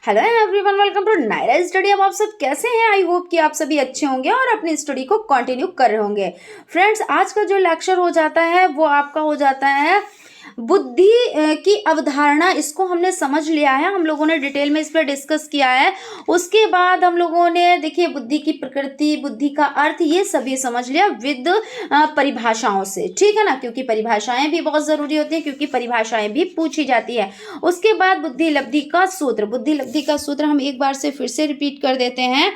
Hello everyone, welcome to Naira study. अब आप सब कैसे हैं? आई होप कि आप सभी अच्छे होंगे और अपनी स्टडी को कंटिन्यू कर रहे होंगे। फ्रेंड्स, आज का जो लेक्चर हो जाता है वो आपका हो जाता है बुद्धि की अवधारणा। इसको हमने समझ लिया है, हम लोगों ने डिटेल में इस पर डिस्कस किया है। उसके बाद हम लोगों ने देखिए बुद्धि की प्रकृति, बुद्धि का अर्थ, ये सभी समझ लिया विद परिभाषाओं से, ठीक है ना, क्योंकि परिभाषाएं भी बहुत जरूरी होती है, क्योंकि परिभाषाएं भी पूछी जाती है। उसके बाद बुद्धि लब्धि का सूत्र, बुद्धि लब्धि का सूत्र हम एक बार से फिर से रिपीट कर देते हैं।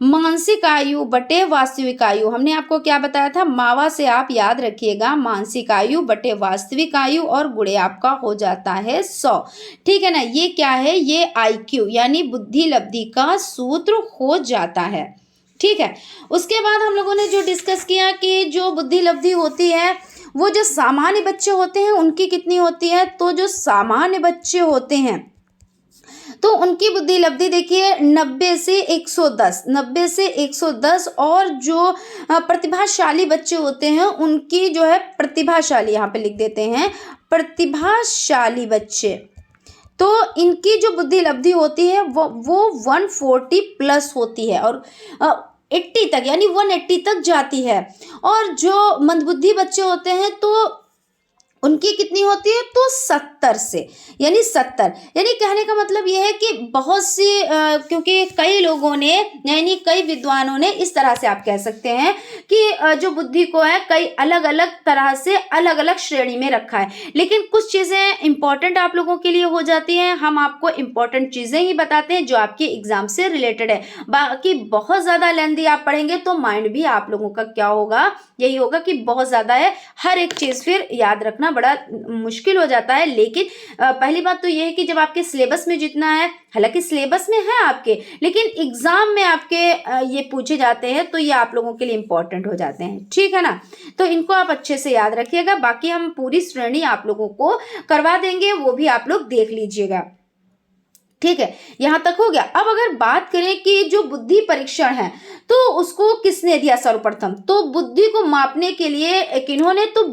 मानसिक आयु बटे वास्तविक आयु। हमने आपको क्या बताया था? मावा से आप याद रखिएगा, मानसिक आयु बटे वास्तविक आयु और गुणे आपका हो जाता है 100, ठीक है ना। ये क्या है? ये IQ यानी बुद्धि लब्धि का सूत्र हो जाता है, ठीक है। उसके बाद हम लोगों ने जो डिस्कस किया कि जो बुद्धि लब्धि होती है वो जो सामान्य बच्चे होते हैं उनकी कितनी होती है? तो जो सामान्य बच्चे होते हैं तो उनकी बुद्धि लब्धि देखिए 90 से 110, 90 से 110। और जो प्रतिभाशाली बच्चे होते हैं उनकी जो है प्रतिभाशाली, यहाँ पे लिख देते हैं प्रतिभाशाली बच्चे, तो इनकी जो बुद्धि लब्धि होती है वो 140 प्लस होती है और 80 तक यानी 180 तक जाती है। और जो मंदबुद्धि बच्चे होते हैं तो उनकी कितनी होती है? तो 70 से, यानी 70, यानी कहने का मतलब यह है कि बहुत सी क्योंकि कई लोगों ने यानी कई विद्वानों ने इस तरह से आप कह सकते हैं कि जो बुद्धि को है कई अलग अलग तरह से अलग अलग श्रेणी में रखा है, लेकिन कुछ चीज़ें इंपॉर्टेंट आप लोगों के लिए हो जाती हैं। हम आपको इंपॉर्टेंट चीज़ें ही बताते हैं जो आपके एग्जाम से रिलेटेड है। बाकी बहुत ज़्यादा लेंथी आप पढ़ेंगे तो माइंड भी आप लोगों का क्या होगा? यही होगा कि बहुत ज़्यादा है, हर एक चीज़ फिर याद रखना बड़ा मुश्किल हो जाता है। लेकिन पहली बात तो ये है कि जब आपके सिलेबस में जितना है, हालांकि सिलेबस में है आपके, लेकिन एग्जाम में आपके ये पूछे जाते हैं तो ये आप लोगों के लिए इंपॉर्टेंट हो जाते हैं, ठीक है ना। तो इनको आप अच्छे से याद रखिएगा। बाकी हम पूरी श्रेणी आप लोगों को करवा देंगे, वो भी आप लोग देख लीजिएगा, ठीक है। यहां तक हो गया। अब अगर बात करें कि जो बुद्धि परीक्षण है तो उसको किसने दिया? सर्वप्रथम तो बुद्धि को मापने के लिए किन्होंने? तो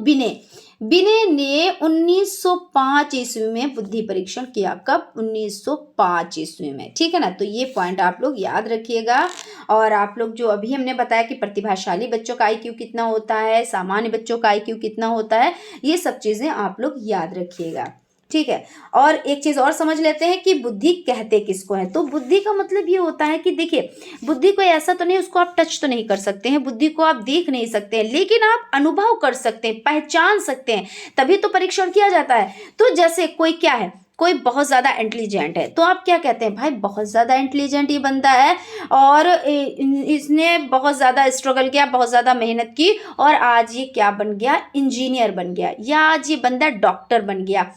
बिने ने 1905 ईस्वी में बुद्धि परीक्षण किया। कब? 1905 ईस्वी में, ठीक है ना। तो ये पॉइंट आप लोग याद रखिएगा। और आप लोग जो अभी हमने बताया कि प्रतिभाशाली बच्चों का IQ कितना होता है, सामान्य बच्चों का IQ कितना होता है, ये सब चीजें आप लोग याद रखिएगा, ठीक है। और एक चीज और समझ लेते हैं कि बुद्धि कहते किसको है। तो बुद्धि का मतलब ये होता है कि देखिए बुद्धि को ऐसा तो नहीं, उसको आप टच तो नहीं कर सकते हैं, बुद्धि को आप देख नहीं सकते हैं, लेकिन आप अनुभव कर सकते हैं, पहचान सकते हैं, तभी तो परीक्षण किया जाता है। तो जैसे कोई क्या है, कोई बहुत ज़्यादा इंटेलिजेंट है तो आप क्या कहते हैं? भाई बहुत ज़्यादा इंटेलिजेंट ये बंदा है और इसने बहुत ज़्यादा स्ट्रगल किया, बहुत ज़्यादा मेहनत की और आज ये क्या बन गया? इंजीनियर बन गया, या आज ये बंदा डॉक्टर बन गया।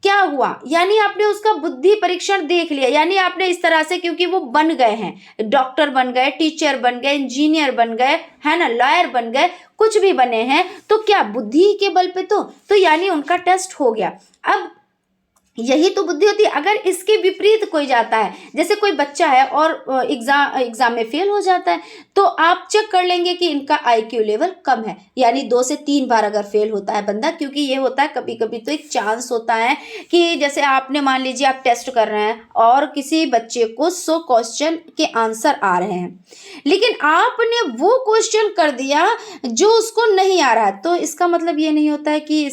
क्या हुआ? यानी आपने उसका बुद्धि परीक्षण देख लिया, यानी आपने इस तरह से, क्योंकि वो बन गए हैं, डॉक्टर बन गए, टीचर बन गए, इंजीनियर बन गए, है ना, लॉयर बन गए, कुछ भी बने हैं, तो क्या बुद्धि के बल पे तो यानी उनका टेस्ट हो गया। अब यही तो बुद्धि होती है। अगर इसके विपरीत कोई जाता है, जैसे कोई बच्चा है और एग्जाम में फेल हो जाता है, तो आप चेक कर लेंगे कि इनका IQ लेवल कम है, यानी 2 से 3 बार अगर फेल होता है बंदा, क्योंकि ये होता है कभी कभी तो एक चांस होता है कि जैसे आपने मान लीजिए आप टेस्ट कर रहे हैं और किसी बच्चे को 100 क्वेश्चन के आंसर आ रहे हैं, लेकिन आपने वो क्वेश्चन कर दिया जो उसको नहीं आ रहा है, तो इसका मतलब ये नहीं होता है कि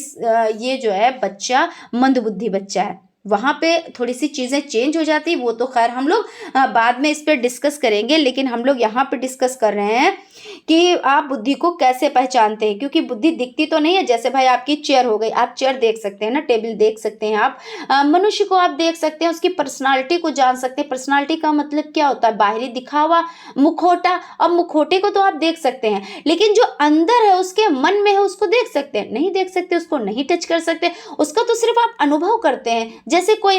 ये जो है बच्चा मंदबुद्धि बच्चा है। वहाँ पे थोड़ी सी चीज़ें चेंज हो जाती, वो तो खैर हम लोग बाद में इस पर डिस्कस करेंगे, लेकिन हम लोग यहाँ पे डिस्कस कर रहे हैं कि आप बुद्धि को कैसे पहचानते हैं, क्योंकि बुद्धि दिखती तो नहीं है। जैसे भाई आपकी चेयर हो गई, आप चेयर देख सकते हैं ना, टेबल देख सकते हैं, आप मनुष्य को आप देख सकते हैं, उसकी पर्सनालिटी को जान सकते हैं। पर्सनालिटी का मतलब क्या होता है? बाहरी दिखावा, मुखौटा। अब मुखौटे को तो आप देख सकते हैं, लेकिन जो अंदर है, उसके मन में है, उसको देख सकते हैं? नहीं देख सकते, उसको नहीं टच कर सकते, उसका तो सिर्फ आप अनुभव करते हैं। जैसे कोई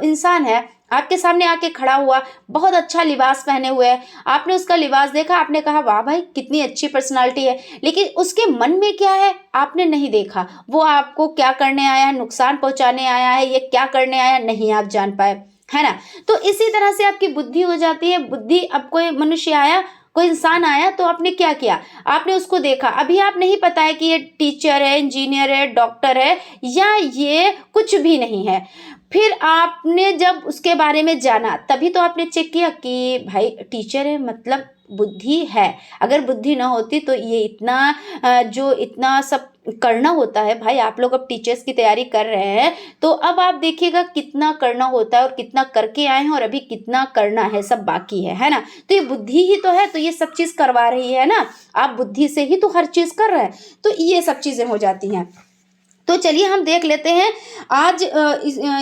इंसान है आपके सामने आके खड़ा हुआ, बहुत अच्छा लिबास पहने हुए है, आपने उसका लिबास देखा, आपने कहा वाह भाई कितनी अच्छी पर्सनालिटी है, लेकिन उसके मन में क्या है आपने नहीं देखा। वो आपको क्या करने आया है? नुकसान पहुंचाने आया है, ये क्या करने आया, नहीं आप जान पाए, है ना। तो इसी तरह से आपकी बुद्धि हो जाती है। बुद्धि, अब कोई मनुष्य आया, कोई इंसान आया, तो आपने क्या किया? आपने उसको देखा, अभी आप नहीं पता है कि ये टीचर है, इंजीनियर है, डॉक्टर है, या ये कुछ भी नहीं है, फिर आपने जब उसके बारे में जाना तभी तो आपने चेक किया कि भाई टीचर है मतलब बुद्धि है। अगर बुद्धि ना होती तो ये इतना जो इतना सब करना होता है भाई, आप लोग अब टीचर्स की तैयारी कर रहे हैं तो अब आप देखिएगा कितना करना होता है और कितना करके आए हैं और अभी कितना करना है, सब बाकी है ना। तो ये बुद्धि ही तो है, तो ये सब चीज करवा रही है ना, आप बुद्धि से ही तो हर चीज कर रहे हैं, तो ये सब चीजें हो जाती हैं। तो चलिए हम देख लेते हैं आज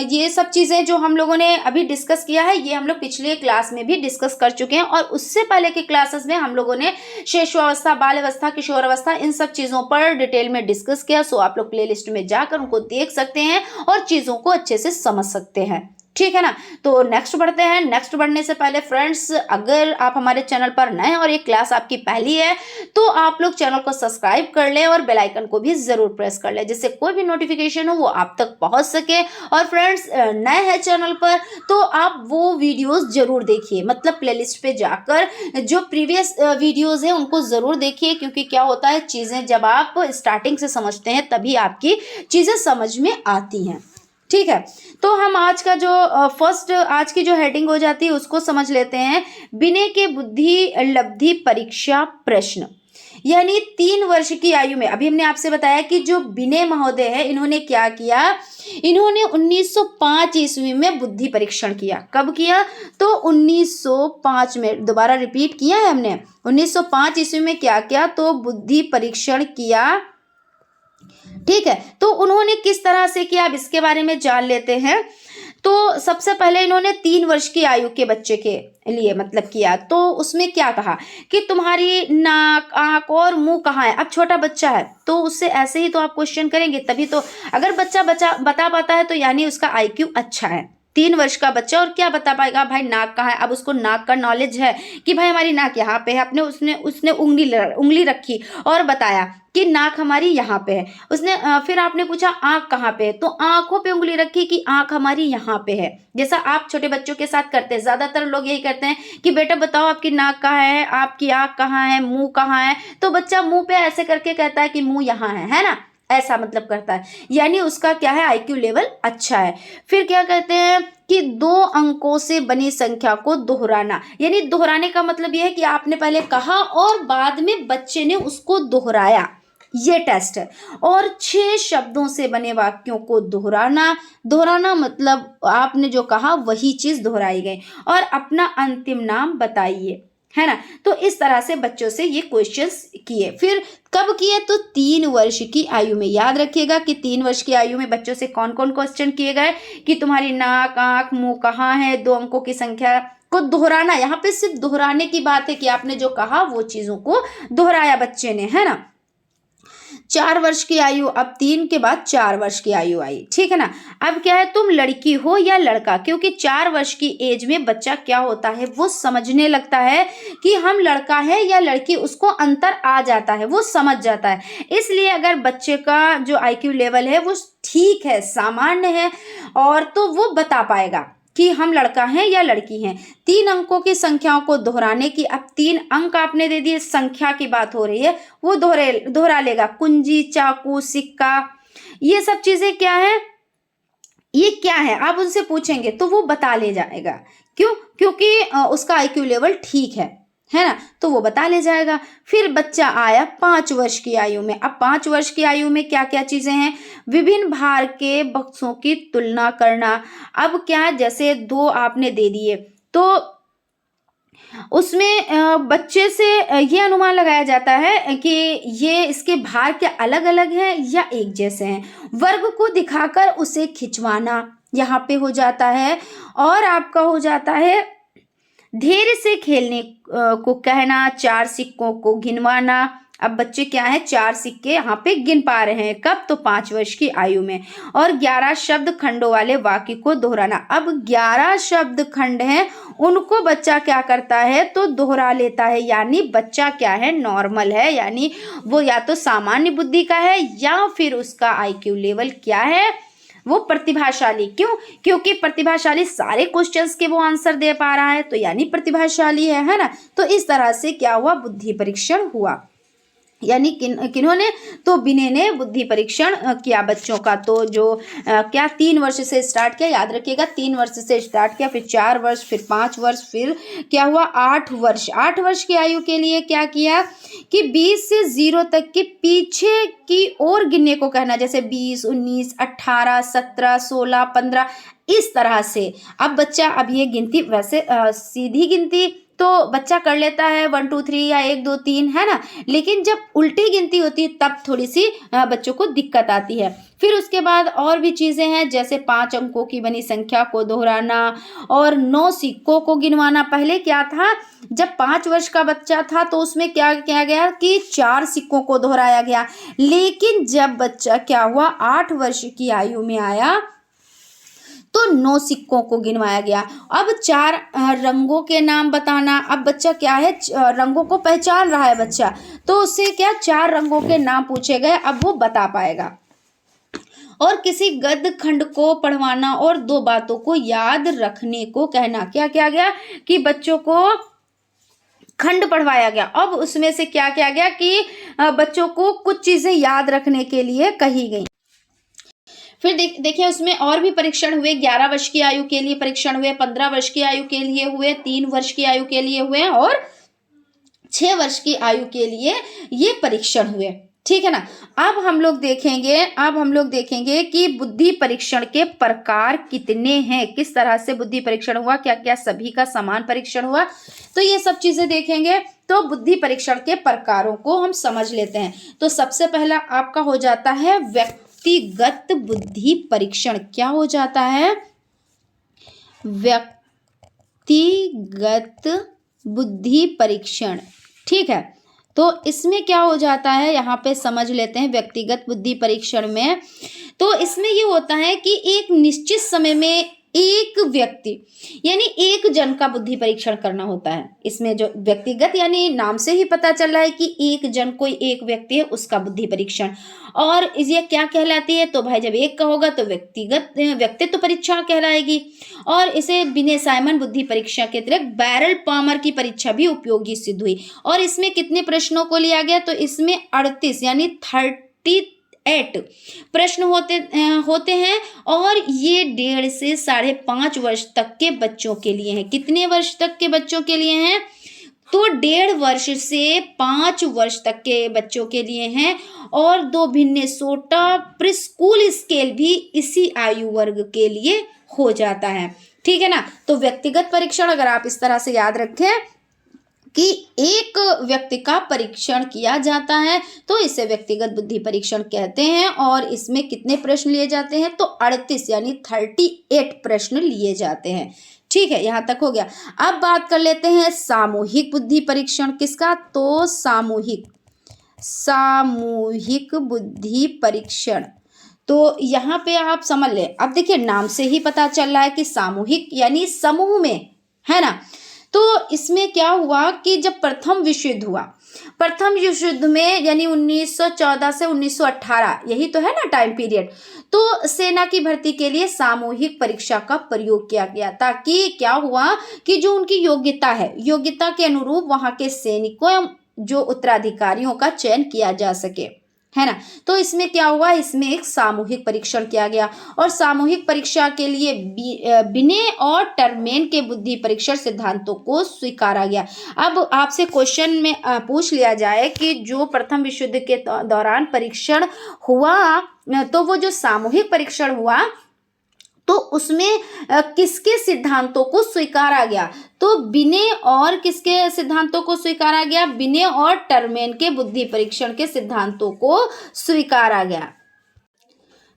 ये सब चीज़ें जो हम लोगों ने अभी डिस्कस किया है ये हम लोग पिछले क्लास में भी डिस्कस कर चुके हैं, और उससे पहले के क्लासेस में हम लोगों ने शिशुअवस्था, बाल अवस्था, किशोर अवस्था, इन सब चीज़ों पर डिटेल में डिस्कस किया। सो आप लोग प्लेलिस्ट में जाकर उनको देख सकते हैं और चीज़ों को अच्छे से समझ सकते हैं, ठीक है ना। तो नेक्स्ट बढ़ते हैं। नेक्स्ट बढ़ने से पहले फ्रेंड्स, अगर आप हमारे चैनल पर नए हैं और ये क्लास आपकी पहली है तो आप लोग चैनल को सब्सक्राइब कर लें और बेल आइकन को भी जरूर प्रेस कर लें, जिससे कोई भी नोटिफिकेशन हो वो आप तक पहुंच सके। और फ्रेंड्स नए हैं चैनल पर तो आप वो वीडियोस जरूर देखिए, मतलब प्लेलिस्ट पे जाकर जो प्रीवियस वीडियोस हैं उनको जरूर देखिए, क्योंकि क्या होता है चीज़ें जब आप स्टार्टिंग से समझते हैं तभी आपकी चीज़ें समझ में आती हैं, ठीक है। तो हम आज का जो फर्स्ट आज की जो हेडिंग हो जाती है उसको समझ लेते हैं। बिने के बुद्धि लब्धि परीक्षा प्रश्न, यानी 3 वर्ष की आयु में, अभी हमने आपसे बताया कि जो बिने महोदय है इन्होंने क्या किया, इन्होंने 1905 ईस्वी में बुद्धि परीक्षण किया। कब किया, तो 1905 में, दोबारा रिपीट किया है हमने, 1905 ईस्वी में क्या किया, तो बुद्धि परीक्षण किया, ठीक है। तो उन्होंने किस तरह से किया अब इसके बारे में जान लेते हैं। तो सबसे पहले इन्होंने 3 वर्ष की आयु के बच्चे के लिए मतलब किया, तो उसमें क्या कहा कि तुम्हारी नाक, आंख और मुंह कहाँ है। अब छोटा बच्चा है तो उससे ऐसे ही तो आप क्वेश्चन करेंगे, तभी तो अगर बच्चा बता पाता है तो यानी उसका आईक्यू अच्छा है। 3 वर्ष का बच्चा और क्या बता पाएगा भाई नाक कहाँ है। अब उसको नाक का नॉलेज है कि भाई हमारी नाक यहाँ पे है, अपने उसने उंगली रखी और बताया कि नाक हमारी यहाँ पे है। उसने फिर आपने पूछा आँख कहाँ पे है, तो आँखों पे उंगली रखी कि आँख हमारी यहाँ पे है, जैसा आप छोटे बच्चों के साथ करते हैं। ज़्यादातर लोग यही करते हैं कि बेटा बताओ आपकी नाक कहाँ है, आपकी आँख कहाँ है, मुंह कहाँ है, तो बच्चा मुंह पे ऐसे करके कहता है कि मुंह यहाँ है ना, ऐसा मतलब करता है, यानी उसका क्या है आईक्यू लेवल अच्छा है। फिर क्या कहते हैं कि 2 अंकों से बनी संख्या को दोहराना, यानी दोहराने का मतलब यह है कि आपने पहले कहा और बाद में बच्चे ने उसको दोहराया, ये टेस्ट है। और 6 शब्दों से बने वाक्यों को दोहराना मतलब आपने जो कहा वही चीज दोहराई गई, और अपना अंतिम नाम बताइए, है ना। तो इस तरह से बच्चों से ये क्वेश्चंस किए। फिर कब किए, तो 3 वर्ष की आयु में। याद रखिएगा कि 3 वर्ष की आयु में बच्चों से कौन कौन क्वेश्चन किए गए कि तुम्हारी नाक, आंख, मुंह कहाँ है, 2 अंकों की संख्या को दोहराना। यहाँ पे सिर्फ दोहराने की बात है कि आपने जो कहा वो चीजों को दोहराया बच्चे ने, है ना। 4 वर्ष की आयु, अब 3 के बाद 4 वर्ष की आयु आई, ठीक है ना। अब क्या है, तुम लड़की हो या लड़का, क्योंकि 4 वर्ष की एज में बच्चा क्या होता है वो समझने लगता है कि हम लड़का है या लड़की, उसको अंतर आ जाता है, वो समझ जाता है। इसलिए अगर बच्चे का जो आईक्यू लेवल है वो ठीक है, सामान्य है, और तो वो बता पाएगा कि हम लड़का हैं या लड़की हैं। 3 अंकों की संख्याओं को दोहराने की, अब 3 अंक आपने दे दिए, संख्या की बात हो रही है, वो दोहरा लेगा। कुंजी, चाकू, सिक्का, ये सब चीजें क्या है, ये क्या है आप उनसे पूछेंगे तो वो बता ले जाएगा। क्यों, क्योंकि उसका आईक्यू लेवल ठीक है ना, तो वो बता ले जाएगा। फिर बच्चा आया 5 वर्ष की आयु में। अब 5 वर्ष की आयु में क्या क्या चीजें हैं, विभिन्न भार के बक्सों की तुलना करना। अब क्या, जैसे 2 आपने दे दिए तो उसमें बच्चे से ये अनुमान लगाया जाता है कि ये इसके भार के अलग अलग हैं या एक जैसे हैं। वर्ग को दिखाकर उसे खिंचवाना यहाँ पे हो जाता है, और आपका हो जाता है धैर्य से खेलने को कहना, 4 सिक्कों को गिनवाना। अब बच्चे क्या है, 4 सिक्के यहाँ पे गिन पा रहे हैं, कब, तो 5 वर्ष की आयु में। और 11 शब्द खंडों वाले वाक्य को दोहराना। अब 11 शब्द खंड हैं, उनको बच्चा क्या करता है, तो दोहरा लेता है, यानी बच्चा क्या है, नॉर्मल है, यानी वो या तो सामान्य बुद्धि का है या फिर उसका आईक्यू लेवल क्या है, वो प्रतिभाशाली। क्यों, क्योंकि प्रतिभाशाली सारे क्वेश्चंस के वो आंसर दे पा रहा है, तो यानी प्रतिभाशाली है ना। तो इस तरह से क्या हुआ, बुद्धि परीक्षण हुआ। यानी किन्होंने, तो बिने ने बुद्धि परीक्षण किया बच्चों का। तो जो क्या 3 वर्ष से स्टार्ट किया, याद रखिएगा 3 वर्ष से स्टार्ट किया, फिर 4 वर्ष, फिर 5 वर्ष, फिर क्या हुआ 8 वर्ष। 8 वर्ष की आयु के लिए क्या किया कि 20 से 0 तक के पीछे की ओर गिनने को कहना, जैसे 20, 19, 18, 17, 16, 15, इस तरह से। अब बच्चा, अब ये गिनती वैसे सीधी गिनती तो बच्चा कर लेता है 1 2 3 या 1 2 3, है ना, लेकिन जब उल्टी गिनती होती है तब थोड़ी सी बच्चों को दिक्कत आती है। फिर उसके बाद और भी चीज़ें हैं, जैसे 5 अंकों की बनी संख्या को दोहराना और 9 सिक्कों को गिनवाना। पहले क्या था, जब 5 वर्ष का बच्चा था तो उसमें क्या किया गया कि 4 सिक्कों को दोहराया गया, लेकिन जब बच्चा क्या हुआ 8 वर्ष की आयु में आया तो 9 सिक्कों को गिनवाया गया। अब 4 रंगों के नाम बताना। अब बच्चा क्या है, रंगों को पहचान रहा है बच्चा, तो उससे क्या 4 रंगों के नाम पूछे गए, अब वो बता पाएगा। और किसी गद्य खंड को पढ़वाना और 2 बातों को याद रखने को कहना। क्या किया गया कि बच्चों को खंड पढ़वाया गया। अब उसमें से क्या किया गया कि बच्चों को कुछ चीजें याद रखने के लिए कही गई। फिर देखिए उसमें और भी परीक्षण हुए। 11 वर्ष की आयु के लिए परीक्षण हुए, 15 वर्ष की आयु के लिए हुए, 3 वर्ष की आयु के लिए हुए और 6 वर्ष की आयु के लिए ये परीक्षण हुए। ठीक है ना। अब हम लोग देखेंगे कि बुद्धि परीक्षण के प्रकार कितने हैं, किस तरह से बुद्धि परीक्षण हुआ, क्या क्या सभी का समान परीक्षण हुआ, तो ये सब चीजें देखेंगे। तो बुद्धि परीक्षण के प्रकारों को हम समझ लेते हैं। तो सबसे पहला आपका हो जाता है व्यक्तिगत बुद्धि परीक्षण। क्या हो जाता है, व्यक्तिगत बुद्धि परीक्षण। ठीक है, तो इसमें क्या हो जाता है, यहाँ पे समझ लेते हैं। व्यक्तिगत बुद्धि परीक्षण में तो इसमें ये होता है कि एक निश्चित समय में एक व्यक्ति यानी एक जन का बुद्धि परीक्षण करना होता है। इसमें जो व्यक्तिगत यानी नाम से ही पता चल रहा है कि एक जन, कोई एक व्यक्ति है, उसका बुद्धि परीक्षण। और ये क्या कहलाती है, तो भाई जब एक का होगा तो व्यक्तित्व परीक्षा कहलाएगी। और इसे बिने साइमन बुद्धि परीक्षा के अतिरिक्त बैरल पामर की परीक्षा भी उपयोगी सिद्ध हुई। और इसमें कितने प्रश्नों को लिया गया, तो इसमें 38 यानी 38 प्रश्न होते हैं। और ये 1.5 से 5.5 वर्ष तक के बच्चों के लिए हैं। कितने वर्ष तक के बच्चों के लिए हैं, तो 1.5 वर्ष से 5 वर्ष तक के बच्चों के लिए हैं। और 2 मिनेसोटा प्रीस्कूल स्केल भी इसी आयु वर्ग के लिए हो जाता है। ठीक है ना। तो व्यक्तिगत परीक्षण अगर आप इस तरह से याद रखें कि एक व्यक्ति का परीक्षण किया जाता है तो इसे व्यक्तिगत बुद्धि परीक्षण कहते हैं। और इसमें कितने प्रश्न लिए जाते हैं, तो 38 यानी 38 प्रश्न लिए जाते हैं। ठीक है, यहाँ तक हो गया। अब बात कर लेते हैं सामूहिक बुद्धि परीक्षण किसका, तो सामूहिक बुद्धि परीक्षण। तो यहाँ पे आप समझ ले। अब देखिए नाम से ही पता चल रहा है कि सामूहिक यानी समूह में, है ना। तो इसमें क्या हुआ कि जब प्रथम विश्व युद्ध हुआ, प्रथम विश्व युद्ध में यानी 1914 से 1918, यही तो है ना टाइम पीरियड, तो सेना की भर्ती के लिए सामूहिक परीक्षा का प्रयोग किया गया, ताकि क्या हुआ कि जो उनकी योग्यता के अनुरूप वहां के सैनिकों जो उत्तराधिकारियों का चयन किया जा सके, है ना। तो इसमें क्या हुआ, इसमें एक सामूहिक परीक्षण किया गया। और सामूहिक परीक्षा के लिए बिने और टर्मेन के बुद्धि परीक्षण सिद्धांतों को स्वीकारा गया। अब आपसे क्वेश्चन में पूछ लिया जाए कि जो प्रथम विश्व युद्ध के दौरान परीक्षण हुआ, तो वो जो सामूहिक परीक्षण हुआ तो उसमें किसके सिद्धांतों को स्वीकारा गया, तो बिने और किसके सिद्धांतों को स्वीकारा गया, बिने और टर्मेन के बुद्धि परीक्षण के सिद्धांतों को स्वीकारा गया।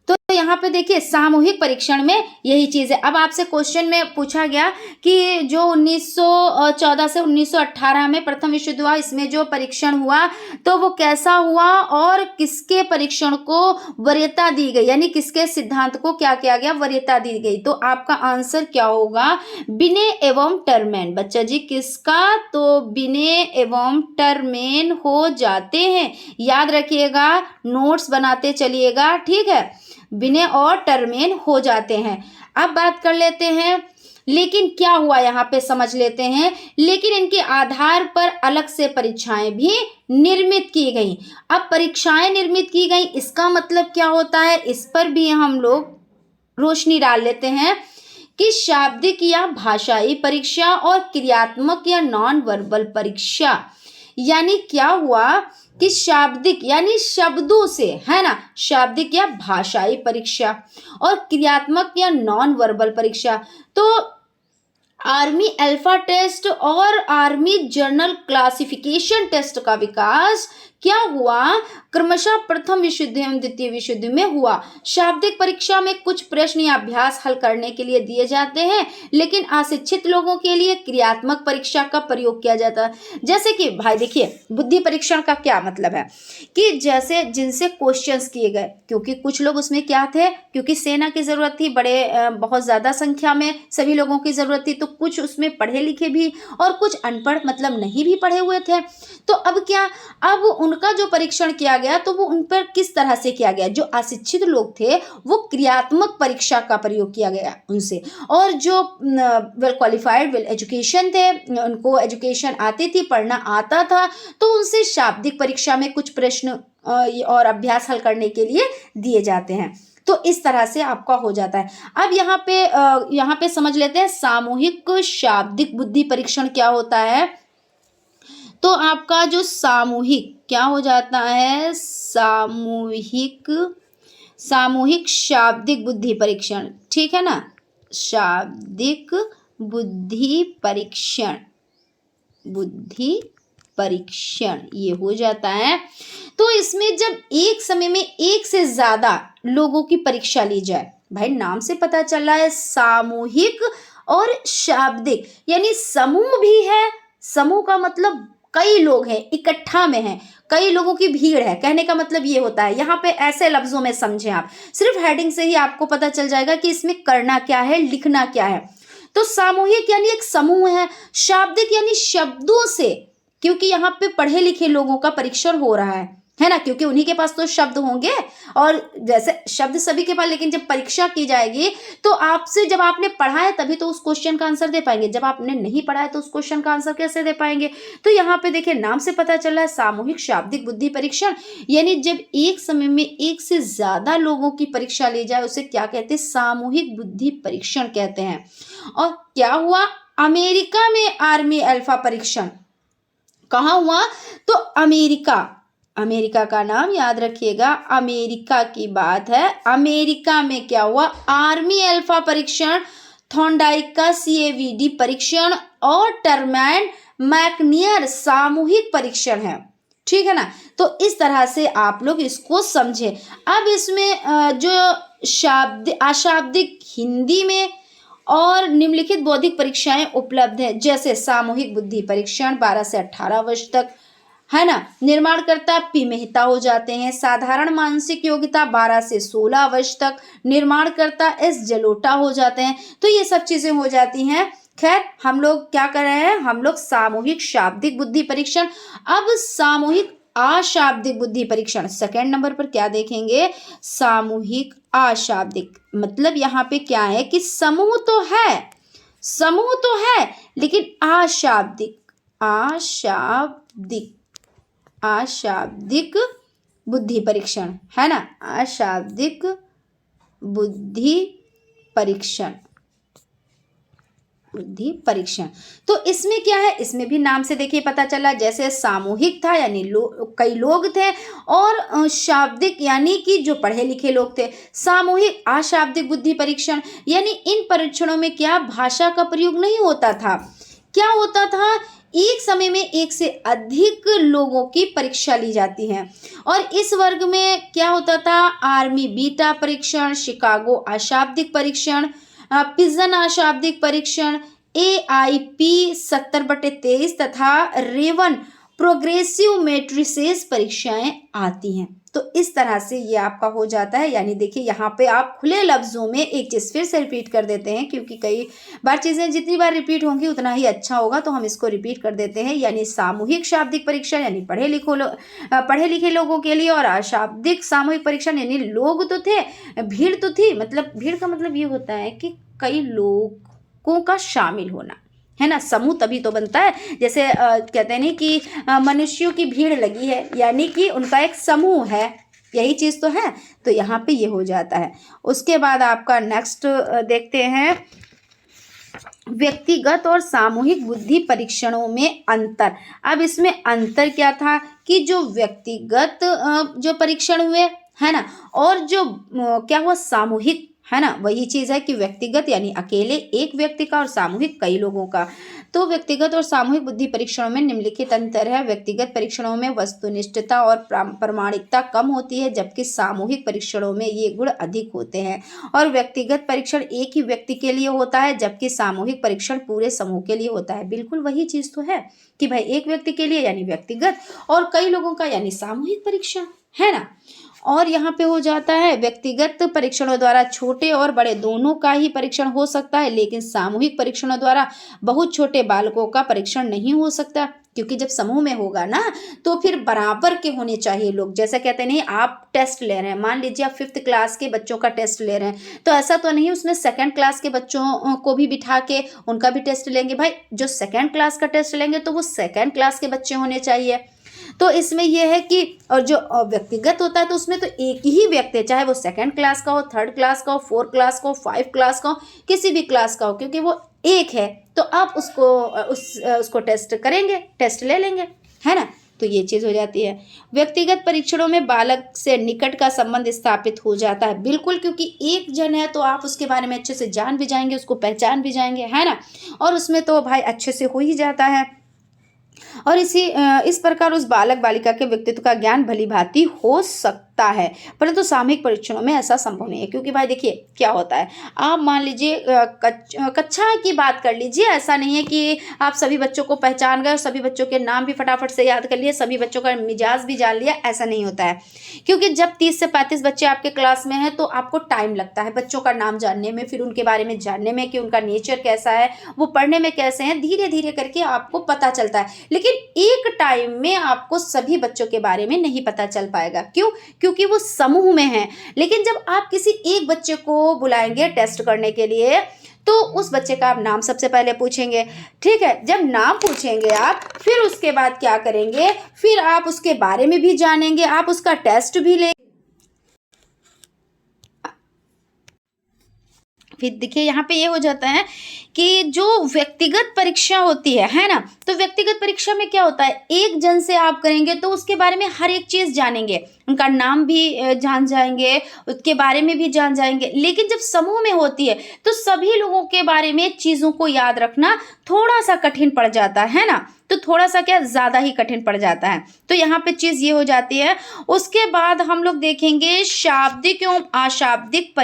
तो यहाँ पे देखिए सामूहिक परीक्षण में यही चीज है। अब आपसे क्वेश्चन में पूछा गया कि जो 1914 से 1918 में प्रथम विश्व युद्ध हुआ, इसमें जो परीक्षण हुआ तो वो कैसा हुआ और किसके परीक्षण को वरीयता दी गई, यानी किसके सिद्धांत को क्या किया गया, वरीयता दी गई। तो आपका आंसर क्या होगा, बिने एवं टर्मेन। बच्चा जी किसका, तो बिने एवं टर्मेन हो जाते हैं। याद रखिएगा, नोट्स बनाते चलिएगा, ठीक है। बिने और टर्मेन हो जाते हैं। अब बात कर लेते हैं लेकिन क्या हुआ यहाँ पे समझ लेते हैं। लेकिन इनके आधार पर अलग से परीक्षाएं भी निर्मित की गई। अब परीक्षाएं निर्मित की गई, इसका मतलब क्या होता है, इस पर भी हम लोग रोशनी डाल लेते हैं कि शाब्दिक या भाषाई परीक्षा और क्रियात्मक या नॉन वर्बल परीक्षा। यानी क्या हुआ कि शाब्दिक यानी शब्दों से, है ना, शाब्दिक या भाषाई परीक्षा और क्रियात्मक या नॉन वर्बल परीक्षा। तो आर्मी अल्फा टेस्ट और आर्मी जर्नल क्लासिफिकेशन टेस्ट का विकास क्या हुआ, क्रमशः प्रथम विश्व युद्ध एवं द्वितीय विश्व युद्ध में हुआ। शाब्दिक परीक्षा में कुछ प्रश्न या अभ्यास हल करने के लिए दिए जाते हैं, लेकिन अशिक्षित लोगों के लिए क्रियात्मक परीक्षा का प्रयोग किया जाता है। जैसे कि भाई देखिए, बुद्धि परीक्षण का क्या मतलब है कि जैसे जिनसे क्वेश्चंस किए गए, क्योंकि कुछ लोग उसमें क्या थे, क्योंकि सेना की जरूरत थी, बहुत ज्यादा संख्या में सभी लोगों की जरूरत थी, तो कुछ उसमें पढ़े लिखे भी और कुछ अनपढ़ मतलब नहीं भी पढ़े हुए थे। तो अब क्या, अब उनका जो परीक्षण किया गया तो वो उन पर किस तरह से किया गया, जो अशिक्षित लोग थे वो क्रियात्मक परीक्षा का प्रयोग किया गया उनसे, और जो वेल क्वालिफाइड वेल एजुकेशन थे, उनको एजुकेशन आती थी, पढ़ना आता था, तो उनसे शाब्दिक परीक्षा में कुछ प्रश्न और अभ्यास हल करने के लिए दिए जाते हैं। तो इस तरह से आपका हो जाता है। अब यहाँ पे समझ लेते हैं सामूहिक शाब्दिक बुद्धि परीक्षण क्या होता है। तो आपका जो सामूहिक क्या हो जाता है, सामूहिक शाब्दिक बुद्धि परीक्षण, ठीक है ना, शाब्दिक बुद्धि परीक्षण ये हो जाता है। तो इसमें जब एक समय में एक से ज्यादा लोगों की परीक्षा ली जाए, भाई नाम से पता चल रहा है सामूहिक और शाब्दिक, यानी समूह भी है, समूह का मतलब कई लोग हैं, इकट्ठा में हैं, कई लोगों की भीड़ है, कहने का मतलब ये होता है। यहाँ पे ऐसे लफ्जों में समझें आप, सिर्फ हेडिंग से ही आपको पता चल जाएगा कि इसमें करना क्या है, लिखना क्या है। तो सामूहिक यानी एक समूह है, शाब्दिक यानी शब्दों से, क्योंकि यहाँ पे पढ़े लिखे लोगों का परीक्षण हो रहा है ना, क्योंकि उन्हीं के पास तो शब्द होंगे, और जैसे शब्द सभी के पास, लेकिन जब परीक्षा की जाएगी तो आपसे, जब आपने पढ़ा है तभी तो उस क्वेश्चन का आंसर दे पाएंगे, जब आपने नहीं पढ़ा है तो उस क्वेश्चन का आंसर कैसे दे पाएंगे। तो यहाँ पे देखिए नाम से पता चल रहा है सामूहिक शाब्दिक बुद्धि परीक्षण, यानी जब एक समय में एक से ज्यादा लोगों की परीक्षा ली जाए उसे क्या कहते हैं, सामूहिक बुद्धि परीक्षण कहते हैं। और क्या हुआ, अमेरिका में आर्मी अल्फा परीक्षण कहाँ हुआ, तो अमेरिका का नाम याद रखिएगा, अमेरिका की बात है। अमेरिका में क्या हुआ, आर्मी अल्फा परीक्षण, थॉर्नडाइक का CAVD परीक्षण और टरमैन मैकनियर सामूहिक परीक्षण है, ठीक है ना। तो इस तरह से आप लोग इसको समझे। अब इसमें जो अशाब्दिक हिंदी में और निम्नलिखित बौद्धिक परीक्षाएं उपलब्ध हैं, जैसे सामूहिक बुद्धि परीक्षण 12 से 18 वर्ष तक, है ना, निर्माणकर्ता P मेहता हो जाते हैं। साधारण मानसिक योग्यता 12 से 16 वर्ष तक, निर्माणकर्ता S जलोटा हो जाते हैं। तो ये सब चीजें हो जाती हैं। खैर हम लोग क्या कर रहे हैं, हम लोग सामूहिक शाब्दिक बुद्धि परीक्षण। अब सामूहिक अशाब्दिक बुद्धि परीक्षण सेकंड नंबर पर क्या देखेंगे, सामूहिक अशाब्दिक, मतलब यहाँ पे क्या है कि समूह तो है लेकिन अशाब्दिक बुद्धि परीक्षण, है ना, अशाब्दिक बुद्धि परीक्षण। तो इसमें क्या है, इसमें भी नाम से देखिए पता चला, जैसे सामूहिक था यानी कई लोग थे, और शाब्दिक यानी कि जो पढ़े लिखे लोग थे। सामूहिक अशाब्दिक बुद्धि परीक्षण यानी इन परीक्षणों में क्या भाषा का प्रयोग नहीं होता था, क्या होता था, एक समय में एक से अधिक लोगों की परीक्षा ली जाती है। और इस वर्ग में क्या होता था, आर्मी बीटा परीक्षण, शिकागो अशाब्दिक परीक्षण, पिजन अशाब्दिक परीक्षण, AIP 70/23 तथा रेवन प्रोग्रेसिव मैट्रिसेस परीक्षाएं आती हैं। तो इस तरह से ये आपका हो जाता है। यानी देखिए यहाँ पे आप खुले लफ्जों में एक चीज फिर से रिपीट कर देते हैं, क्योंकि कई बार चीजें जितनी बार रिपीट होंगी उतना ही अच्छा होगा, तो हम इसको रिपीट कर देते हैं। यानी सामूहिक शाब्दिक परीक्षा यानी पढ़े लिखे लोगों के लिए, और अशाब्दिक सामूहिक परीक्षा यानी लोग तो थे, भीड़ तो थी, मतलब भीड़ का मतलब ये होता है कि कई लोग लोगों का शामिल होना, है ना। समूह तभी तो बनता है, जैसे कहते हैं नहीं कि मनुष्यों की भीड़ लगी है, यानी कि उनका एक समूह है, यही चीज़ तो है। तो यहाँ पे ये हो जाता है। उसके बाद आपका नेक्स्ट देखते हैं, व्यक्तिगत और सामूहिक बुद्धि परीक्षणों में अंतर। अब इसमें अंतर क्या था कि जो व्यक्तिगत जो परीक्षण हुए, है ना, और जो क्या हुआ सामूहिक, है ना, वही चीज़ है कि व्यक्तिगत यानी अकेले एक व्यक्ति का और सामूहिक कई लोगों का। तो व्यक्तिगत और सामूहिक बुद्धि परीक्षणों में निम्नलिखित अंतर है। व्यक्तिगत परीक्षणों में वस्तुनिष्ठता और प्रामाणिकता कम होती है, जबकि सामूहिक परीक्षणों में ये गुण अधिक होते हैं। और व्यक्तिगत परीक्षण एक ही व्यक्ति के लिए होता है, जबकि सामूहिक परीक्षण पूरे समूह के लिए होता है। बिल्कुल वही चीज़ तो है कि भाई एक व्यक्ति के लिए यानी व्यक्तिगत, और कई लोगों का यानी सामूहिक परीक्षण, है ना। और यहाँ पे हो जाता है, व्यक्तिगत परीक्षणों द्वारा छोटे और बड़े दोनों का ही परीक्षण हो सकता है, लेकिन सामूहिक परीक्षणों द्वारा बहुत छोटे बालकों का परीक्षण नहीं हो सकता, क्योंकि जब समूह में होगा ना तो फिर बराबर के होने चाहिए लोग। जैसे कहते नहीं, आप टेस्ट ले रहे हैं, मान लीजिए आप 5th क्लास के बच्चों का टेस्ट ले रहे हैं, तो ऐसा तो नहीं उसमें 2nd क्लास के बच्चों को भी बिठा के उनका भी टेस्ट लेंगे। भाई जो 2nd क्लास का टेस्ट लेंगे तो वो 2nd क्लास के बच्चे होने चाहिए। तो इसमें यह है कि, और जो व्यक्तिगत होता है तो उसमें तो एक ही व्यक्ति है, चाहे वो 2nd क्लास का हो, 3rd क्लास का हो, 4th क्लास का हो, 5th क्लास का हो, किसी भी क्लास का हो, क्योंकि वो एक है। तो आप उसको टेस्ट करेंगे, टेस्ट ले लेंगे, है ना। तो ये चीज़ हो जाती है। व्यक्तिगत परीक्षणों में बालक से निकट का संबंध स्थापित हो जाता है, बिल्कुल, क्योंकि एक जन है तो आप उसके बारे में अच्छे से जान भी जाएंगे, उसको पहचान भी जाएंगे, है ना। और उसमें तो भाई अच्छे से हो ही जाता है। और इस प्रकार उस बालक बालिका के व्यक्तित्व का ज्ञान भली भांति हो सकता है, परंतु सामूहिक परीक्षणों में ऐसा संभव नहीं है। क्योंकि भाई देखिए क्या होता है, आप मान लीजिए कक्षा की बात कर लीजिए, ऐसा नहीं है कि आप सभी बच्चों को पहचान गए और सभी बच्चों के नाम भी फटाफट से याद कर लिए, सभी बच्चों का मिजाज भी जान लिया, ऐसा नहीं होता है। क्योंकि जब 30 से 35 बच्चे आपके क्लास में हैं तो आपको टाइम लगता है बच्चों का नाम जानने में, फिर उनके बारे में जानने में कि उनका नेचर कैसा है, वो पढ़ने में कैसे हैं, धीरे धीरे करके आपको पता चलता है। लेकिन एक टाइम में आपको सभी बच्चों के बारे में नहीं पता चल पाएगा। क्यों? क्योंकि वो समूह में हैं। लेकिन जब आप किसी एक बच्चे को बुलाएंगे टेस्ट करने के लिए, तो उस बच्चे का आप नाम सबसे पहले पूछेंगे, ठीक है। जब नाम पूछेंगे आप, फिर उसके बाद क्या करेंगे, फिर आप उसके बारे में भी जानेंगे, आप उसका टेस्ट भी लेंगे। फिर देखिए यहाँ पे ये हो जाता है कि जो व्यक्तिगत परीक्षा होती है ना, तो व्यक्तिगत परीक्षा में क्या होता है, एक जन से आप करेंगे तो उसके बारे में हर एक चीज़ जानेंगे, उनका नाम भी जान जाएंगे, उसके बारे में भी जान जाएंगे। लेकिन जब समूह में होती है तो सभी लोगों के बारे में चीज़ों को याद रखना थोड़ा सा कठिन पड़ जाता है ना, तो थोड़ा सा क्या ज़्यादा ही कठिन पड़ जाता है। तो यहाँ पे चीज़ ये हो जाती है। उसके बाद हम लोग देखेंगे शाब्दिक एवं अशाब्दिक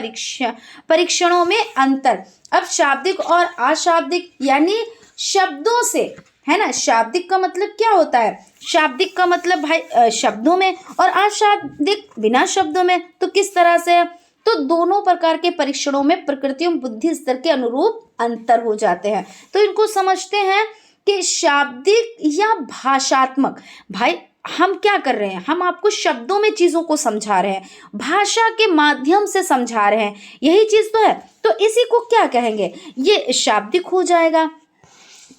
परीक्षणों में अंतर। अब शाब्दिक और अशाब्दिक यानी शब्दों से, है ना, शाब्दिक का मतलब क्या होता है, शाब्दिक का मतलब भाई शब्दों में, और अशाब्दिक बिना शब्दों में। तो किस तरह से, तो दोनों प्रकार के परीक्षणों में प्रकृति एवं बुद्धि स्तर के अनुरूप अंतर हो जाते हैं। तो इनको समझते हैं कि शाब्दिक या भाषात्मक। भाई हम क्या कर रहे हैं, हम आपको शब्दों में चीज़ों को समझा रहे हैं, भाषा के माध्यम से समझा रहे हैं, यही चीज़ तो है। तो इसी को क्या कहेंगे, ये शाब्दिक हो जाएगा।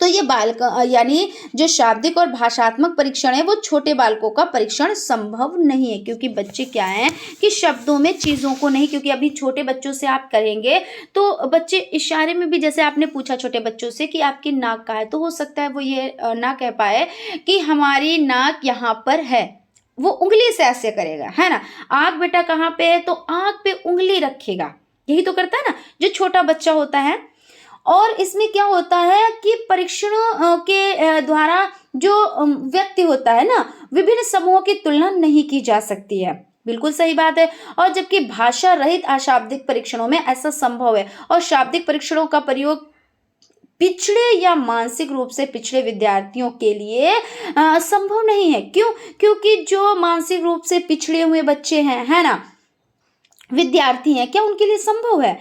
तो ये बालक यानी जो शाब्दिक और भाषात्मक परीक्षण है वो छोटे बालकों का परीक्षण संभव नहीं है, क्योंकि बच्चे क्या हैं कि शब्दों में चीज़ों को नहीं, क्योंकि अभी छोटे बच्चों से आप करेंगे तो बच्चे इशारे में भी, जैसे आपने पूछा छोटे बच्चों से कि आपकी नाक कहाँ है, तो हो सकता है वो ये ना कह पाए कि हमारी नाक यहाँ पर है, वो उंगली से ऐसे करेगा, है ना। आँख बेटा कहाँ पे है, तो आँख पे उंगली रखेगा, यही तो करता है ना जो छोटा बच्चा होता है। और इसमें क्या होता है कि परीक्षणों के द्वारा जो व्यक्ति होता है ना, विभिन्न समूहों की तुलना नहीं की जा सकती है, बिल्कुल सही बात है। और जबकि भाषा रहित अशाब्दिक परीक्षणों में ऐसा संभव है। और शाब्दिक परीक्षणों का प्रयोग पिछड़े या मानसिक रूप से पिछड़े विद्यार्थियों के लिए संभव नहीं है। क्यों? क्योंकि जो मानसिक रूप से पिछड़े हुए बच्चे हैं, है ना, विद्यार्थी हैं, क्या उनके लिए संभव है?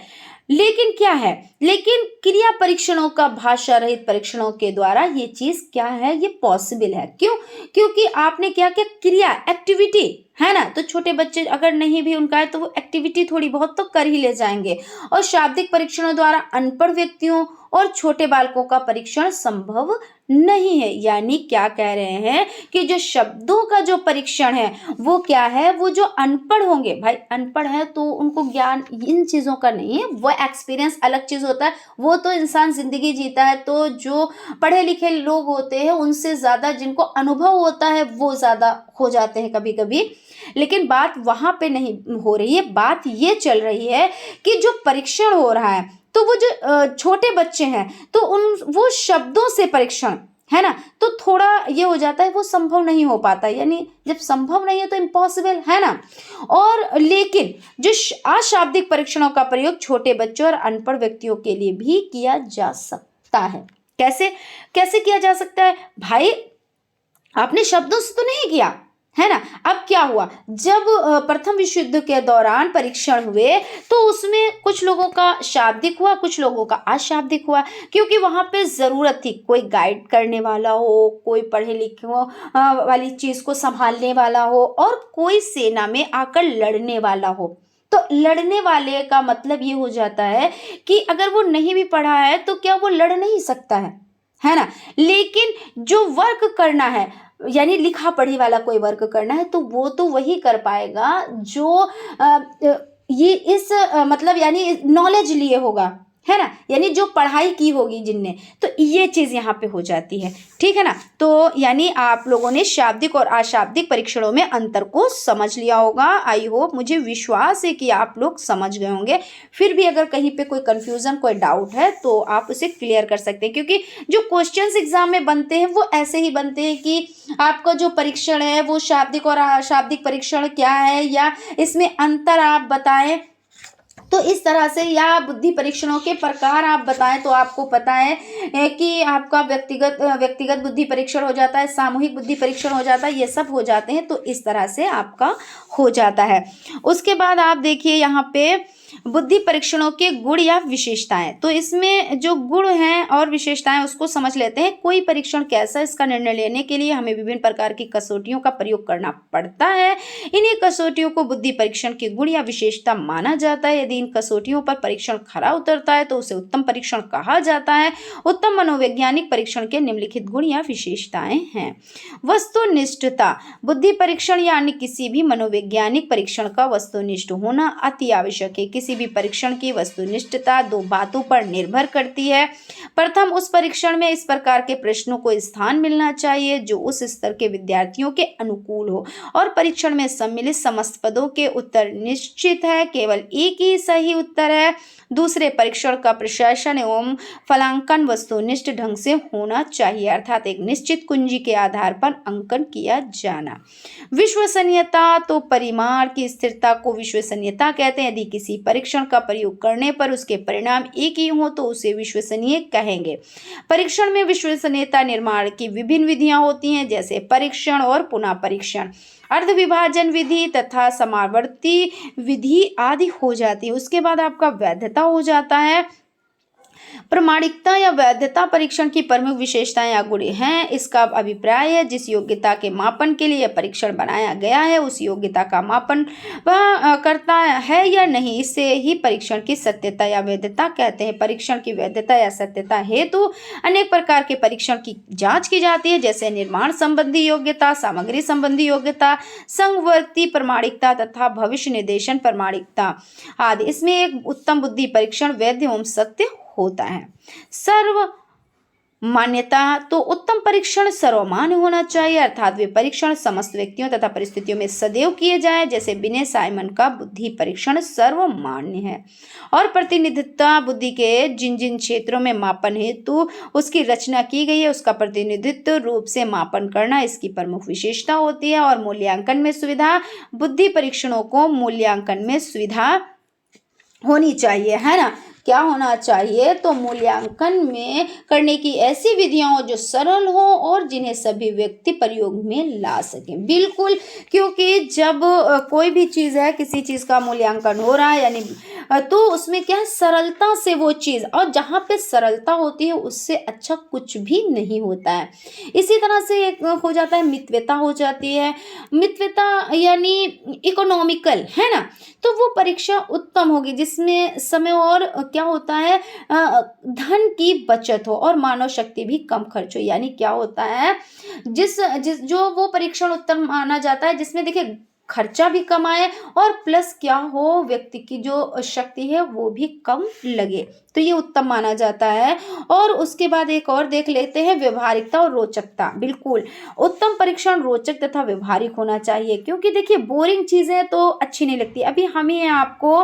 लेकिन क्या है, लेकिन क्रिया परीक्षणों का भाषा रहित परीक्षणों के द्वारा ये चीज क्या है, ये पॉसिबल है। क्यों? क्योंकि आपने क्या क्या क्रिया, एक्टिविटी है ना, तो छोटे बच्चे अगर नहीं भी उनका है तो वो एक्टिविटी थोड़ी बहुत तो कर ही ले जाएंगे। और शाब्दिक परीक्षणों द्वारा अनपढ़ व्यक्तियों और छोटे बालकों का परीक्षण संभव नहीं है। यानी क्या कह रहे हैं कि जो शब्दों का जो परीक्षण है वो क्या है, वो जो अनपढ़ होंगे, भाई अनपढ़ है तो उनको ज्ञान इन चीजों का नहीं है, वो एक्सपीरियंस अलग चीज होता है। वो तो इंसान जिंदगी जीता है, तो जो पढ़े लिखे लोग होते हैं उनसे ज्यादा जिनको अनुभव होता है वो ज्यादा हो जाते हैं कभी कभी। लेकिन बात वहां पे नहीं हो रही है, बात ये चल रही है कि जो परीक्षण हो रहा है तो वो जो छोटे बच्चे हैं तो वो शब्दों से परीक्षण है ना, तो थोड़ा ये हो जाता है, वो संभव नहीं हो पाता। यानी जब संभव नहीं है तो इम्पॉसिबल है ना। और लेकिन जो अशाब्दिक परीक्षणों का प्रयोग छोटे बच्चों और अनपढ़ व्यक्तियों के लिए भी किया जा सकता है। कैसे कैसे किया जा सकता है भाई? आपने शब्दों से तो नहीं किया है ना। अब क्या हुआ, जब प्रथम विश्व युद्ध के दौरान परीक्षण हुए तो उसमें कुछ लोगों का शाब्दिक हुआ, कुछ लोगों का अशाब्दिक हुआ, क्योंकि वहां पे जरूरत थी कोई गाइड करने वाला हो, कोई पढ़े लिखे वाली चीज को संभालने वाला हो, और कोई सेना में आकर लड़ने वाला हो। तो लड़ने वाले का मतलब ये हो जाता है कि अगर वो नहीं भी पढ़ा है तो क्या वो लड़ नहीं सकता है ना। लेकिन जो वर्क करना है, यानी लिखा पढ़ी वाला कोई वर्क करना है, तो वो तो वही कर पाएगा जो ये इस मतलब यानी नॉलेज लिए होगा, है ना, यानी जो पढ़ाई की होगी जिनने, तो ये चीज यहाँ पे हो जाती है। ठीक है ना। तो यानी आप लोगों ने शाब्दिक और अशाब्दिक परीक्षणों में अंतर को समझ लिया होगा। आई होप, मुझे विश्वास है कि आप लोग समझ गए होंगे। फिर भी अगर कहीं पे कोई कंफ्यूजन, कोई डाउट है तो आप उसे क्लियर कर सकते हैं, क्योंकि जो क्वेश्चंस एग्जाम में बनते हैं वो ऐसे ही बनते हैं कि आपका जो परीक्षण है वो शाब्दिक और अशाब्दिक परीक्षण क्या है, या इसमें अंतर आप बताएं। तो इस तरह से, या बुद्धि परीक्षणों के प्रकार आप बताएं तो आपको पता है कि आपका व्यक्तिगत बुद्धि परीक्षण हो जाता है, सामूहिक बुद्धि परीक्षण हो जाता है, ये सब हो जाते हैं। तो इस तरह से आपका हो जाता है। उसके बाद आप देखिए यहाँ पे बुद्धि परीक्षणों के गुण या विशेषताएं। तो इसमें जो गुण हैं और विशेषताएं उसको समझ लेते हैं। कोई परीक्षण कैसा, इसका निर्णय लेने के लिए हमें विभिन्न प्रकार की कसौटियों का प्रयोग करना पड़ता है। इन्हीं कसौटियों को बुद्धि परीक्षण के गुण या विशेषता माना जाता है। यदि इन कसौटियों पर परीक्षण खरा उतरता है तो उसे उत्तम परीक्षण कहा जाता है। उत्तम मनोवैज्ञानिक परीक्षण के निम्नलिखित गुण या विशेषताएं हैं। वस्तुनिष्ठता। बुद्धि परीक्षण यानी किसी भी मनोवैज्ञानिक परीक्षण का वस्तुनिष्ठ होना अति आवश्यक है। किसी भी परीक्षण की वस्तुनिष्ठता दो बातों पर निर्भर करती है। प्रथम, उस परीक्षण में इस प्रकार के प्रश्नों को स्थान मिलना चाहिए जो उस स्तर के विद्यार्थियों के अनुकूल हो, और परीक्षण में सम्मिलित समस्त पदों के उत्तर निश्चित है, केवल एक ही सही उत्तर है। दूसरे, परीक्षण का प्रशासन एवं फलांकन वस्तुनिष्ठ ढंग से होना चाहिए, अर्थात एक निश्चित कुंजी के आधार पर अंकन किया जाना। विश्वसनीयता। तो परिमाण की स्थिरता को विश्वसनीयता कहते हैं। यदि किसी परीक्षण का प्रयोग करने पर उसके परिणाम एक ही हो तो उसे विश्वसनीय कहेंगे। परीक्षण में विश्वसनीयता निर्माण की विभिन्न विधियां होती हैं, जैसे परीक्षण और पुनः परीक्षण, अर्धविभाजन विधि तथा समावर्ती विधि आदि हो जाती है। उसके बाद आपका वैधता हो जाता है। प्रमाणिकता या वैधता परीक्षण की प्रमुख विशेषताएं या गुण हैं। इसका अभिप्राय है जिस योग्यता के मापन के लिए परीक्षण बनाया गया है उस योग्यता का मापन वह करता है या नहीं, इससे ही परीक्षण की सत्यता या वैधता कहते हैं। परीक्षण की वैधता या सत्यता हेतु अनेक प्रकार के परीक्षण की जांच की जाती है, जैसे निर्माण संबंधी योग्यता, सामग्री संबंधी योग्यता, संवर्ती प्रमाणिकता तथा भविष्य निर्देशन प्रमाणिकता आदि। इसमें एक उत्तम बुद्धि परीक्षण वैध एवं सत्य होता है। सर्व मान्यता। तो उत्तम परीक्षण सर्वमान्य होना चाहिए, अर्थात वे परीक्षण समस्त व्यक्तियों तथा परिस्थितियों में सदैव किए जाए, जैसे विनय साइमन का बुद्धि परीक्षण सर्वमान्य है। और प्रतिनिधित्व। बुद्धि के जिन जिन क्षेत्रों में मापन हेतु उसकी रचना की गई है उसका प्रतिनिधित्व रूप से मापन करना इसकी प्रमुख विशेषता होती है। और मूल्यांकन में सुविधा। बुद्धि परीक्षणों को मूल्यांकन में सुविधा होनी चाहिए, है ना। क्या होना चाहिए, तो मूल्यांकन में करने की ऐसी विधियां हो जो सरल हो और जिन्हें सभी व्यक्ति प्रयोग में ला सकें। बिल्कुल, क्योंकि जब कोई भी चीज़ है, किसी चीज़ का मूल्यांकन हो रहा है यानी तो उसमें क्या है, सरलता से वो चीज़, और जहाँ पे सरलता होती है उससे अच्छा कुछ भी नहीं होता है। इसी तरह से एक हो जाता है, मितव्यता हो जाती है। मितव्यता यानी इकोनॉमिकल, है ना, तो वो परीक्षा उत्तम होगी जिसमें समय और क्या होता है, धन की बचत हो और मानव शक्ति भी कम खर्च हो। यानी क्या होता है, जिस जिस जो वो परीक्षण उत्तम माना जाता है जिसमें देखिए खर्चा भी कम आए और प्लस क्या हो, व्यक्ति की जो शक्ति है वो भी कम लगे, तो ये उत्तम माना जाता है। और उसके बाद एक और देख लेते हैं, व्यवहारिकता और रोचकता। बिल्कुल, उत्तम परीक्षण रोचक तथा व्यवहारिक होना चाहिए, क्योंकि देखिए बोरिंग चीजें तो अच्छी नहीं लगती। अभी हम ही आपको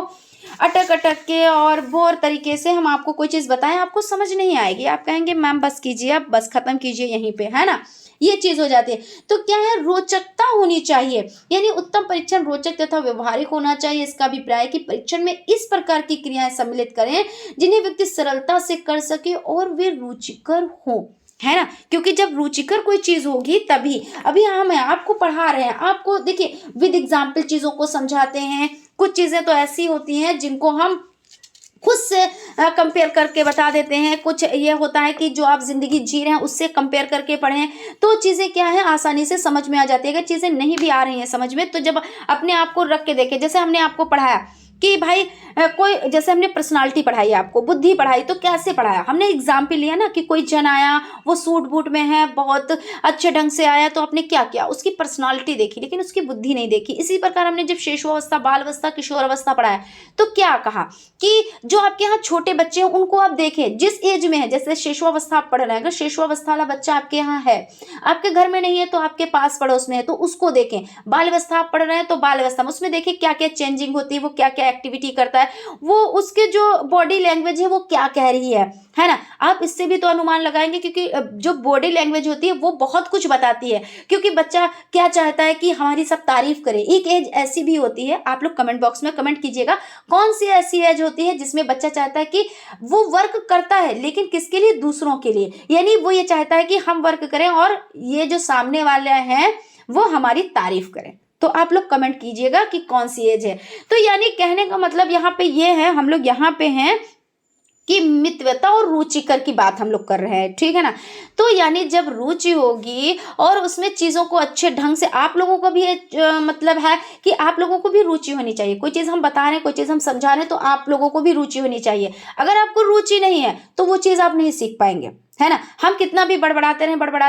अटक अटक के और बोर तरीके से हम आपको कोई चीज बताएं, आपको समझ नहीं आएगी, आप कहेंगे मैम बस कीजिए, आप बस खत्म कीजिए यहीं पे, है ना, ये चीज हो जाती है। तो क्या है, रोचकता होनी चाहिए, यानी उत्तम परीक्षण रोचक तथा व्यवहारिक होना चाहिए। इसका अभिप्राय है कि परीक्षण में इस प्रकार की क्रियाएं सम्मिलित करें जिन्हें व्यक्ति सरलता से कर सके और वे रुचिकर हो, है ना, क्योंकि जब रुचिकर कोई चीज होगी तभी। अभी हम आपको पढ़ा रहे हैं, आपको देखिए विद एग्जाम्पल चीजों को समझाते हैं। कुछ चीजें तो ऐसी होती हैं जिनको हम खुद से कंपेयर करके बता देते हैं, कुछ ये होता है कि जो आप जिंदगी जी रहे हैं उससे कंपेयर करके पढ़ें, तो चीज़ें क्या है, आसानी से समझ में आ जाती है। अगर चीज़ें नहीं भी आ रही हैं समझ में, तो जब अपने आप को रख के देखें, जैसे हमने आपको पढ़ाया कि भाई कोई, जैसे हमने पर्सनालिटी पढ़ाई, आपको बुद्धि पढ़ाई, तो कैसे पढ़ाया, हमने एग्जाम्पल लिया ना कि कोई जन आया, वो सूट बूट में है, बहुत अच्छे ढंग से आया, तो आपने क्या किया, उसकी पर्सनालिटी देखी लेकिन उसकी बुद्धि नहीं देखी। इसी प्रकार हमने जब शिशुअवस्था, बाल अवस्था, किशोर अवस्था पढ़ाया, तो क्या कहा कि जो आपके यहाँ छोटे बच्चे हैं उनको आप देखें जिस एज में है, जैसे शिशुअवस्था आप पढ़ रहे हैं, अगर शिशुअवस्था वाला बच्चा आपके यहाँ है, आपके घर में नहीं है तो आपके पास पड़ोस में है, तो उसको देखें। बाल अवस्था आप पढ़ रहे हैं तो बाल अवस्था में उसमें देखिए क्या क्या चेंजिंग होती है, वो क्या क्या एक्टिविटी करता है, वो उसके जो बॉडी लैंग्वेज है वो क्या कह रही है ना। आप इससे भी तो अनुमान लगाएंगे, क्योंकि जो बॉडी लैंग्वेज होती है वो बहुत कुछ बताती है, क्योंकि बच्चा क्या चाहता है कि हमारी सब तारीफ करे। एक एज ऐसी भी होती है, आप लोग कमेंट बॉक्स में कमेंट कीजिएगा, कौन सी ऐसी एज होती है जिसमें बच्चा चाहता है कि वो वर्क करता है लेकिन किसके लिए, दूसरों के लिए, यानी वो ये चाहता है कि हम वर्क करें और ये जो सामने वाले हैं वो हमारी तारीफ करें। तो आप लोग कमेंट कीजिएगा कि कौन सी एज है। तो यानी कहने का मतलब यहाँ पे ये है, हम लोग यहाँ पे हैं कि मितव्यता और रुचिकर की बात हम लोग कर रहे हैं, ठीक है ना। तो यानी जब रुचि होगी और उसमें चीज़ों को अच्छे ढंग से, आप लोगों को भी मतलब है कि आप लोगों को भी रुचि होनी चाहिए। कोई चीज़ हम बता रहे हैं, कोई चीज़ हम समझा रहे हैं, तो आप लोगों को भी रुचि होनी चाहिए। अगर आपको रुचि नहीं है तो वो चीज़ आप नहीं सीख पाएंगे, है ना। हम कितना भी बड़बड़ाते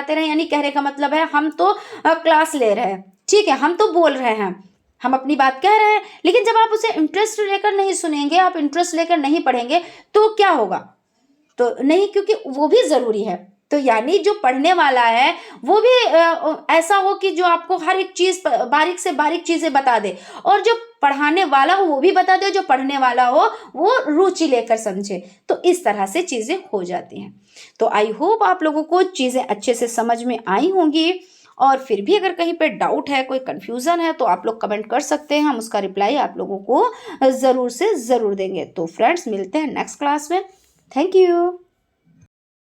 रहें, यानी कहने का मतलब है हम तो क्लास ले रहे हैं, ठीक है, हम तो बोल रहे हैं, हम अपनी बात कह रहे हैं, लेकिन जब आप उसे इंटरेस्ट लेकर नहीं सुनेंगे, आप इंटरेस्ट लेकर नहीं पढ़ेंगे, तो क्या होगा, तो नहीं, क्योंकि वो भी जरूरी है। तो यानी जो पढ़ने वाला है वो भी ऐसा हो कि जो आपको हर एक चीज बारीक से बारीक चीजें बता दे, और जो पढ़ाने वाला हो वो भी बता दे, जो पढ़ने वाला हो वो रुचि लेकर समझे। तो इस तरह से चीजें हो जाती हैं। तो आई होप आप लोगों को चीजें अच्छे से समझ में आई होंगी, और फिर भी अगर कहीं पे डाउट है, कोई कंफ्यूजन है, तो आप लोग कमेंट कर सकते हैं, हम उसका रिप्लाई आप लोगों को ज़रूर से ज़रूर देंगे। तो फ्रेंड्स, मिलते हैं नेक्स्ट क्लास में। Thank you.